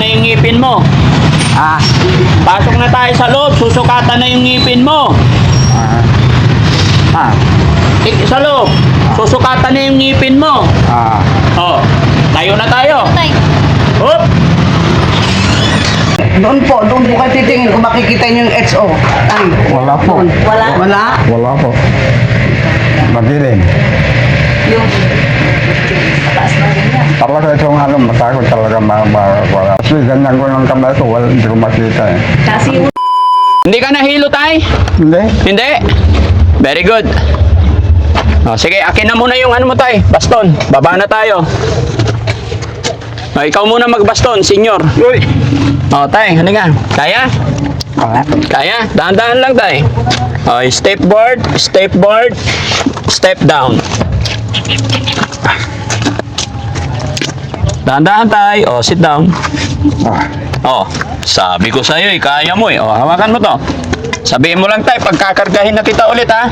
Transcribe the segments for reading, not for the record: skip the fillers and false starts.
na yung ngipin mo. Ah, Pasok na tayo sa loob, susukatan na yung ngipin mo. ah, ah, Sa loob, susukatan na yung ngipin mo. ah. Oh, tayo na tayo. Tay, Hop! Doon po kayo titingin kung makikita niyo yung XO. Ay, Wala po. wala. wala. Wala po. Madilim. Yung taas na ganyan. Talaga itong ano, matakot talaga wala. Kasi ganyan ko ng kamay ko, wala, hindi ko makita eh. Kasi yung Hindi ka nahilo, tay? Hindi. Hindi? Very good. Oh, sige, akin na muna yung ano mo, tay. Baston. Baba na tayo. Oh, ikaw muna magbaston, senyor. Oh, tay, ano nga? Kaya? Ah, Kaya? Dahan-dahan lang, tay. Oh, step board, step down. Dahan-dahan, tay. Oh, sit down. ah. Oh, sabi ko sa'yo, kaya mo eh. Oh, hawakan mo to. Sabihin mo lang, tay, pagkakargahin na kita ulit, ha?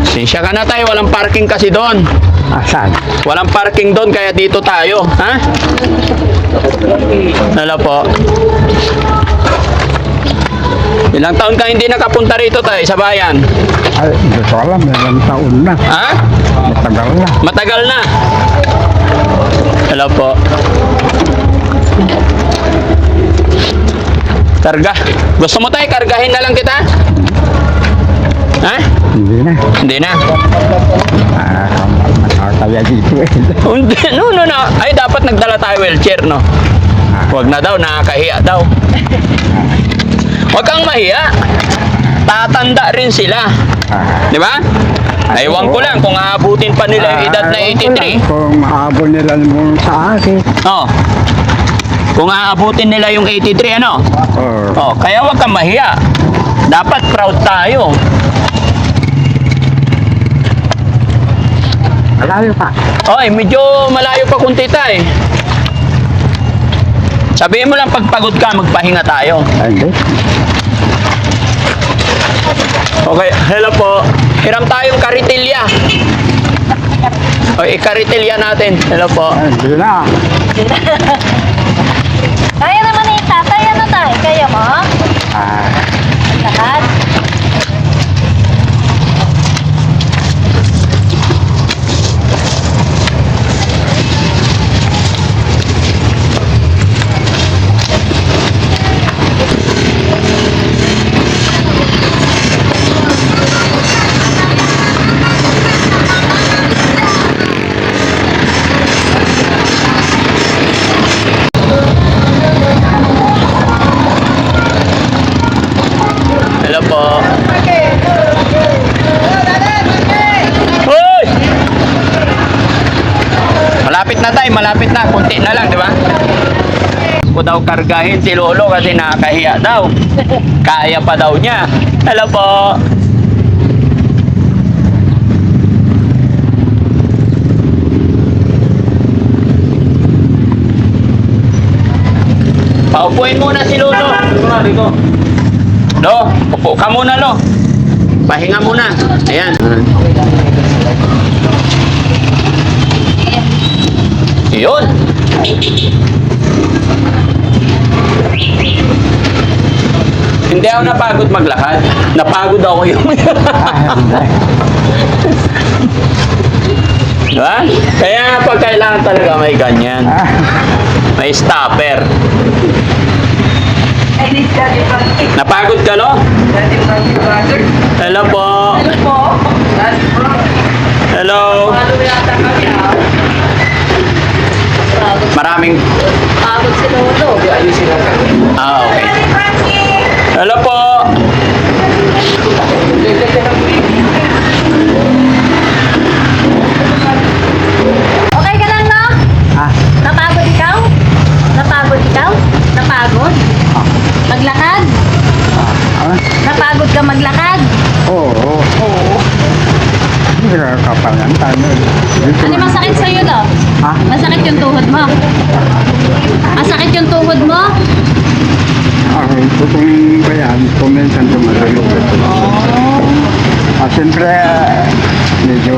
Sinsya ka na, tay. Walang parking kasi doon. Asan? Walang parking doon, kaya dito tayo, ha? Hello po. Ilang taon ka hindi nakapunta rito, tay, sa bayan? Ay, hindi ko alam, ilang taon na. Ha? Matagal na. Matagal na. Hello po. Karga. Gusto mo, tay, kargahin na lang kita? Ha? Hindi na. Hindi na. Ah, nakakaya dito eh. Hindi, no. Ay, dapat nagdala tayo wheelchair, no? Huwag na daw, nakakahiya daw. Huwag kang mahiya. Tatanda rin sila. Di ba? Ewan ko lang kung aabutin pa nila yung edad na 83. Kung maabot nila mo sa akin. Oh. Kung aabutin nila yung 83, ano? Oh, Oh, kaya huwag kang mahiya. Dapat proud tayo. malayo pa. Oy, medyo malayo pa kunti tayo. Sabihin mo lang pag pagod ka, magpahinga tayo. Ay, hindi. Okay, hello po. Hiram tayong karitilya. O, ikaritilya natin. Hello po. Ay, hindi na. kaya naman eh, tatay, ano tay? Kaya mo? Ah, Lakad? Hello po. Hoy! Malapit na tayo, malapit na. Kunti na lang, di ba? Ko daw kargahin si Lolo kasi nakakahiya daw. Kaya pa daw niya. Hello po. Paupuin muna si Lolo. Lo, upo ka muna, Lo. Pahinga muna. Ayan. Yun. Hindi ako napagod maglakad. Napagod ako yung... Diba? Kaya pag kailangan talaga may ganyan. May stopper. Napagod ka, Lo? Hello po. Hello. Maraming... Pagod si Lolo. Ah, okay. Hello po. Okay ka lang, no? ah, Napagod ikaw? Napagod ikaw? Napagod? Maglakad? ah, Napagod ka maglakad? oo. Oo. Hindi ka kapalan tayo. Dito Ano na. masakit sa'yo, Lo? Ha? Masakit yung tuhod mo? Masakit yung tuhod mo? Ang tutungin ko yan, kuminsan tumatalo. Oh. Siyempre, medyo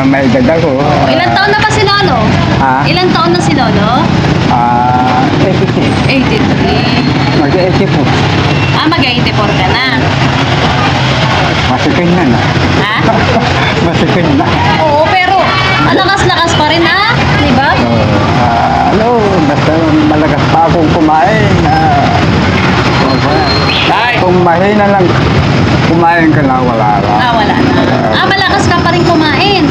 may edad ako. Ilan taon na ba si Lolo? Ha? Ilan taon na si Lolo? 83. 83. Mag-80 po. Mag-84 ka na. Masikin na na. Ha? Masikin na. Oo, pero ang lakas-lakas pa rin ha? Diba? Basta malakas pa akong kumain. Tay, Kung mahina lang kumain ka na, wala lang. Wala na. Malakas ka pa rin kumain.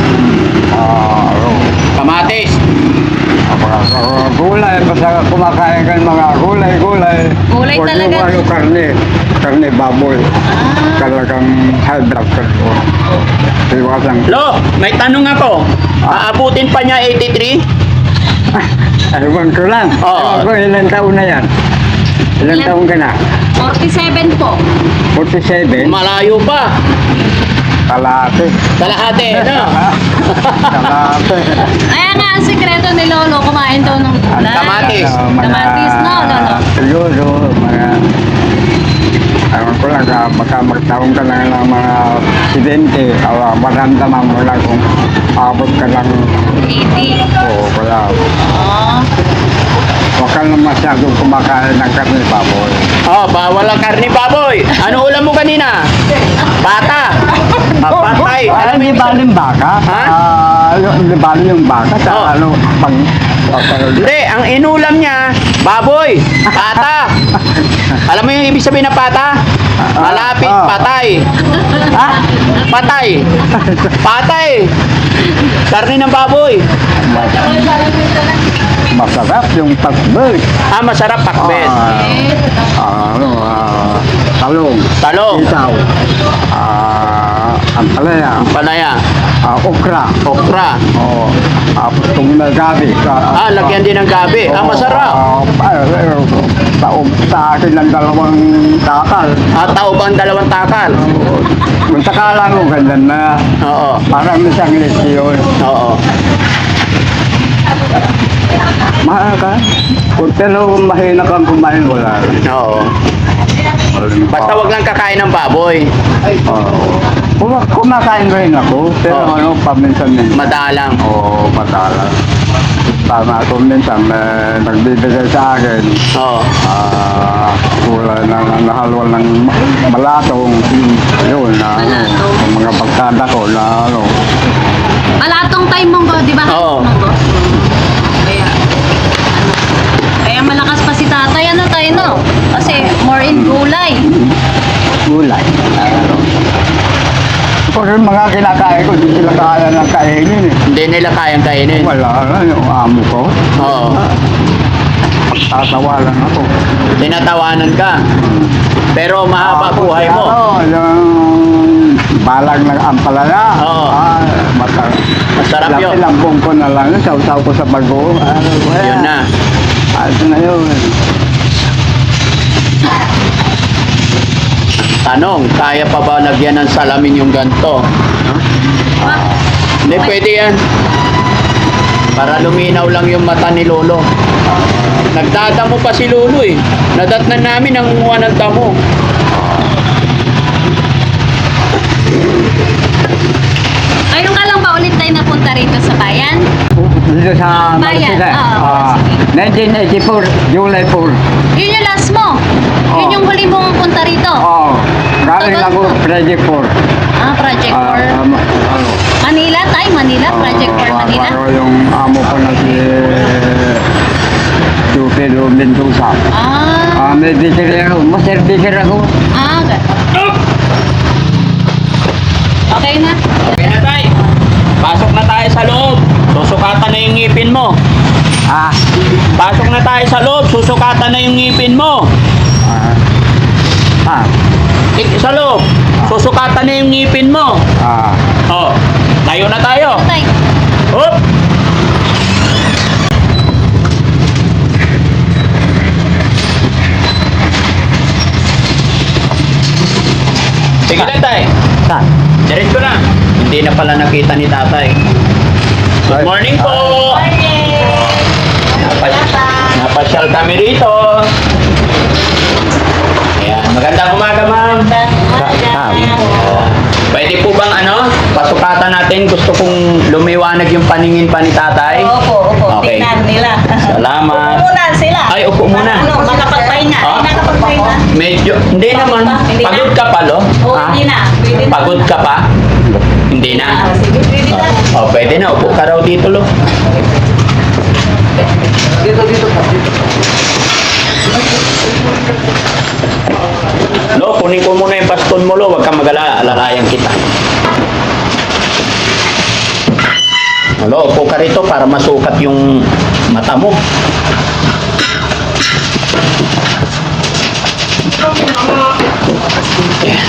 kamatis. Mga gulay, basta kumakain ka ng mga gulay. Gulay Huwag talaga. yung karne baboy. Talagang high blood pressure. Iwasan. Lo, may tanong ako. Aabutin pa niya 83? Ewan ko lang. Oo. Ewan ko, ilang taon na yan? Ilang Ilan? taon ka na? 47 po. 47? Malayo pa. Kalate. Kalahati, no? Kalate. Kaya nga, ang sikreto ni Lolo, kumain daw ng gulay. Kamatis. Kamatis, no, Lolo? Siguro, ewan ko lang, baka magtaon ka lang ng mga aksidente, maramdaman mo lang kung abot ka lang, 80. kaya Oo. huwag ka lang masyadong kumakain ng karne baboy. Oh, bawal ang karni baboy. Ano ulam mo kanina? Bata. Patay. Alam mo, libaling baka? Ha? Libaling yung baka sa Oo. ano, pag... Hindi, ang inulam niya, baboy. Pata. Alam mo yung ibig sabihin ng pata? Malapit, patay. Ha? Patay. Patay. Karni ng baboy. Masarap yung pakbet. Masarap pakbet. Talong. Talong. Isaw. Ampalaya. Palaya. Okra. Okra. Itong gabi. Lagyan din ng gabi. Masarap. Sa akin ng 2 takal. Tao ba ang 2 takal? Kung sakala mo, ganda na. Oo. Parang isang lesyon. Oo. Mahal ka? Pero mahina kang kumain, wala. Oo. Basta wag lang kakain ng baboy. Kumakain rin ako, pero Oo. paminsan-minsan. Madalang. Oo, madalang. Tama ako minsan, nagbibigay sa akin. Oo. Kulay na nahalwa ng malatong. Yun, Malatong. ang mga pagkada ko na Malatong time monggo, di ba? Oo. Monggo. Kaya malakas pa si tatay, ano tayo, no? Kasi more in gulay. gulay. Kasi mga kinakain ko, hindi sila kaya ng kainin eh. Hindi nila kayang kainin. Wala na yung amo ko. Oo. Tatawa lang ako. Tinatawanan ka. Pero mahaba buhay mo. Yung balag ng ampalaya. Oo. Masarap yun. Lambong ko na lang, saw-saw ko sa bago. Yun na. Ito na yun. Tanong, kaya pa ba lagyan ng salamin yung ganto? Hindi, pwede yan. Para luminaw lang yung mata ni Lolo. Nagdadamo pa si Lolo eh. Nadatnan namin ang umuha ng damo. Ayun ka lang ba ulit tayo napunta rito sa bayan? Dito sa Bayan, Marikina. oo, 1984, July 4. Yun yung last mo. Yun yung huli mong punta rito. Oo. Galing Tagal ako mo. Project 4. Project 4. Manila tayo, Manila. Project 4 Manila. Ako yung amo ko na si Chupelo Mendoza. May teacher ako. Master teacher ako. Okay na. Okay na tayo. Pasok na tayo sa loob. Susukatan na yung ngipin mo. Pasok na tayo sa loob. Susukatan na yung ngipin mo. Sa loob. Susukatan na yung ngipin mo. Oh, tayo na tayo. Tay. Hop! Sige na tayo. Diretso na. Hindi na pala nakita ni tatay. Good morning po. Napasyal kami rito. Ayan. Magandang umaga, ma'am. Pwede po bang ano? pasukatan natin. Gusto kong lumiwanag yung paningin pa ni tatay. Opo, Okay. tingnan nila. Salamat. Upo muna sila. Ay, upo muna. Ano, makapagpahinga. Ah? Ay, nakapagpahinga. Medyo, hindi naman. Hindi na? Pagod ka pa, lo? Oo, Ha? hindi na. Pwede na. Pagod ka pa? Hindi na. Ah, sige, pwede na. Oh, pwede na. Upo ka raw dito, lo. Dito pa. Lo, kunin ko muna yung baston mo, lo. Huwag kang mag-alala. Alalayan kita. Lo, upo ka rito para masukat yung mata mo.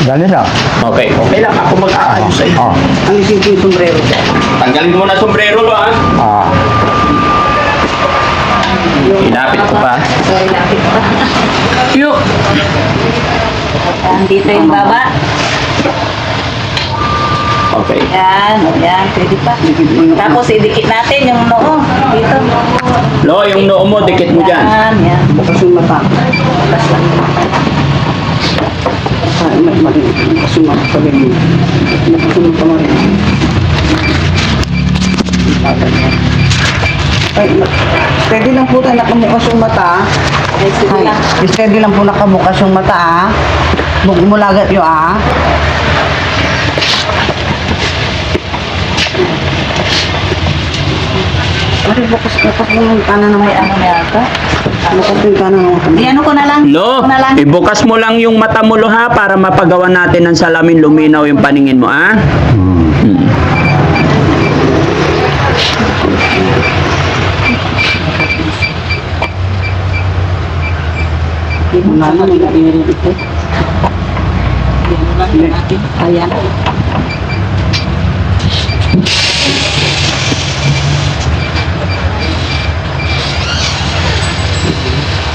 Dali lang. Okay, okay lang. Ako mag-aayos sa'yo. Oh. Ang isip yung sombrero. Tanggalin mo na sombrero, lo, ha? Ah. Inapit ko pa. Sorry, lapit pa. Yo! Dito yung baba. Okay. Yan, yan, pwede pa. Tapos idikit natin yung noo. Dito. Lo, yung noo mo, dikit mo dyan. Yan, yan. Bukas yung mata. Bukas lang. Ay, bukas yung mata. Sabi mo. Bukas yung mata mo rin. Ay, steady lang po tayo nakabukas yung mata. Ay, sige Ay, lang. steady lang po nakabukas yung mata ah. Mulagat yun ah. Ay, bukas yung kanan ng May mata. ano na yata. Bukas yung kanan ng mata. Di ano ko na lang. Lo, Ano ko na lang. ibukas mo lang yung mata mo, lo, ha? Para mapagawa natin ng salamin, luminaw yung paningin mo, ha? Hmm. Wala na, may nabinili ito. Ayan.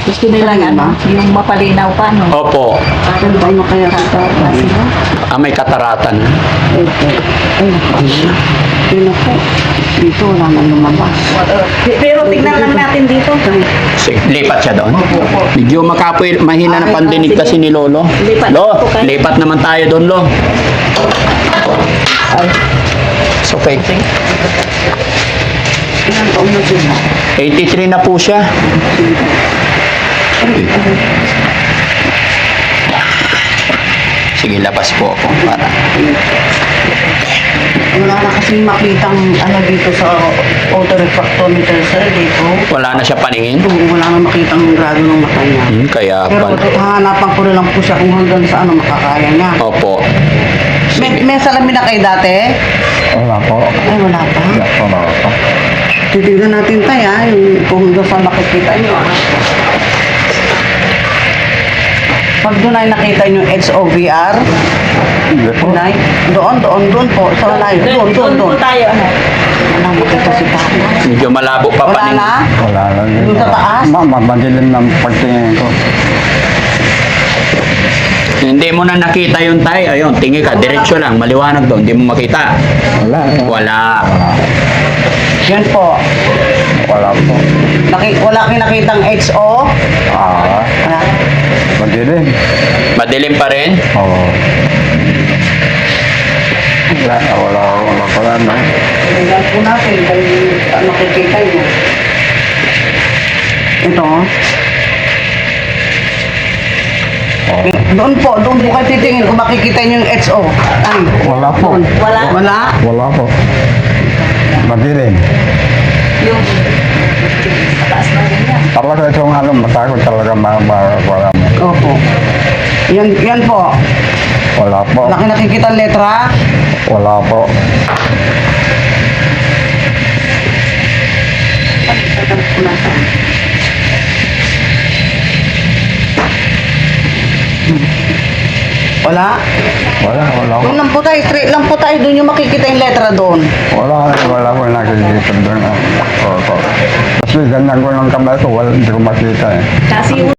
Gusto nila ano, yung mapalinaw pa, no? Opo. Ano ba yung kaya kita? May kataratan. Ay, naku. Dito wala nang lumabas. Pero tignan lang natin dito. Sige, lipat siya doon. Medyo makapoy, mahina na pandinig kasi ni Lolo. Lipat Lo, po kayo. lipat naman tayo doon, Lo. Ay, it's okay. Ilang taon na sila? 83 na po siya. Sige, labas po ako para. Wala na kasi makitang ano dito sa autorefractometer sir dito. Wala na siya paningin. Wala na makitang grado ng mata niya. Kaya Pero hahanapan ko na lang po siya kung hanggang sa ano makakaya niya. Opo. May salamin na kayo dati? Wala po. Ay, wala pa. Wala po. Titignan natin tayo ah, yung kung hanggang saan makikita niyo ah. Pag doon ay nakita niyo HOVR, Hindi po. Nay, doon po, sa layo, doon. po tayo, ano? Walang makita si tatay. Medyo malabo pa Wala paningin. na? Wala lang. Yung sa taas? Madilim ng pagtingin ko. Hindi mo na nakita yung tay. Ayun, tingin ka. Diretso lang. Maliwanag doon. Hindi mo makita. Wala. Wala. Yan po. Wala po. Wala kayo nakitang HO? Ah, Wala. madilim. Madilim pa rin. Oo. Wala pala na. Tingnan po natin kung makikita niyo. Ito. Oo. Doon po kayo titingin kung makikita niyo yung HO. Ay, Wala po. Wala. wala. Wala po. Madilim. Yung taas na rin yan. Talaga itong ano, matakot talaga wala mo. Opo. Yan po. Wala po. Nakikita ang letra. Wala po. Wala. Wala po. Doon lang po tayo, straight lang po tayo. Doon yung makikita yung letra doon. Wala po nakikita doon. Opo. Kasi ganyan ko ng kamay ko, hindi ko makita eh. Kasi yung